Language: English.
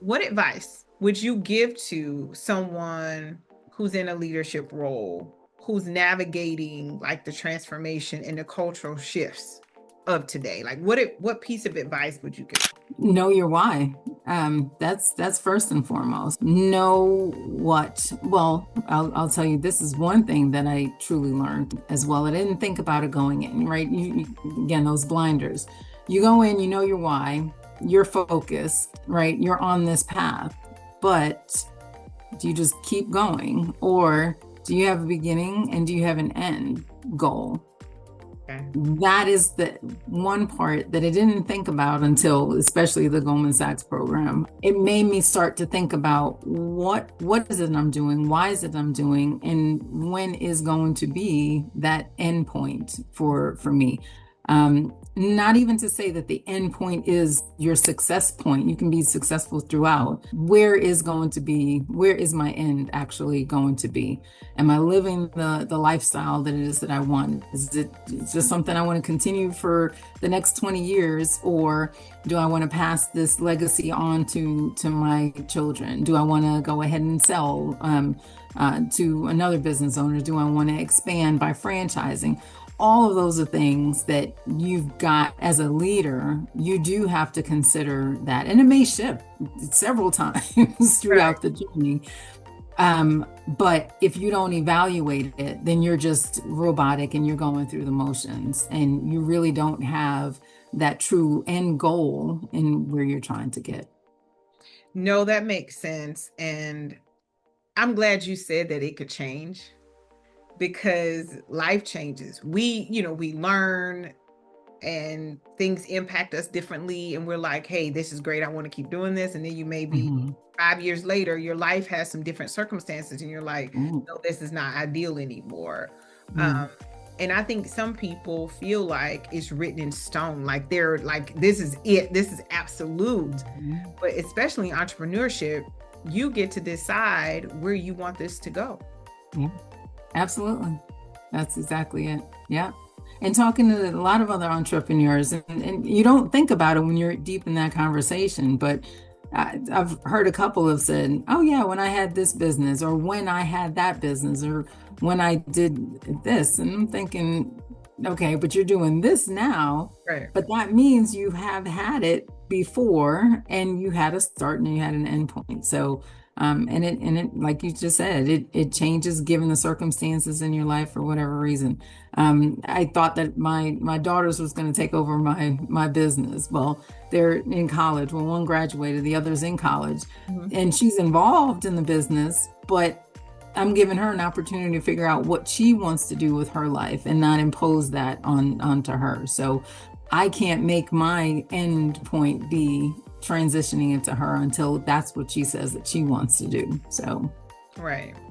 What advice would you give to someone who's in a leadership role, who's navigating like the transformation and the cultural shifts of today? Like what piece of advice would you give? Know your why. That's first and foremost. Know what. Well, I'll tell you, this is one thing that I truly learned as well. I didn't think about it going in, right? Again, those blinders. You go in, you know your why, you're focused, right? You're on this path, but do you just keep going, or do you have a beginning and do you have an end goal? Okay. That is the one part that I didn't think about until especially the Goldman Sachs program. It made me start to think about what is it I'm doing, why is it I'm doing, and when is going to be that end point for me. Not even to say that the end point is your success point. You can be successful throughout. Where is my end actually going to be? Am I living the lifestyle that it is that I want? Is it just something I want to continue for the next 20 years? Or do I want to pass this legacy on to my children? Do I want to go ahead and sell to another business owner? Do I want to expand by franchising? All of those are things that you've got as a leader. You do have to consider that. And it may shift several times Right. throughout the journey. But if you don't evaluate it, then you're just robotic and you're going through the motions and you really don't have that true end goal in where you're trying to get. No, that makes sense. And I'm glad you said that it could change because life changes. We learn and things impact us differently. And we're like, hey, this is great. I want to keep doing this. And then you maybe Mhm. 5 years later, your life has some different circumstances and you're like, Mm, no, this is not ideal anymore. mm, And I think some people feel like it's written in stone, like they're like, this is it, this is absolute. mm. But especially in entrepreneurship, you get to decide where you want this to go. Yeah, absolutely. That's exactly it. Yeah. And talking to a lot of other entrepreneurs, and you don't think about it when you're deep in that conversation, but I've heard a couple have said, oh, yeah, when I had this business, or when I had that business, or when I did this. And I'm thinking, okay, but you're doing this now, Right. but that means you have had it before and you had a start and you had an end point. So, and it, like you just said, it changes given the circumstances in your life for whatever reason. I thought that my daughters was going to take over my business. Well, they're in college. Well, one graduated, the other's in college, Mhm. and she's involved in the business, but I'm giving her an opportunity to figure out what she wants to do with her life and not impose that onto her. So I can't make my end point be transitioning into her until that's what she says that she wants to do. So Right.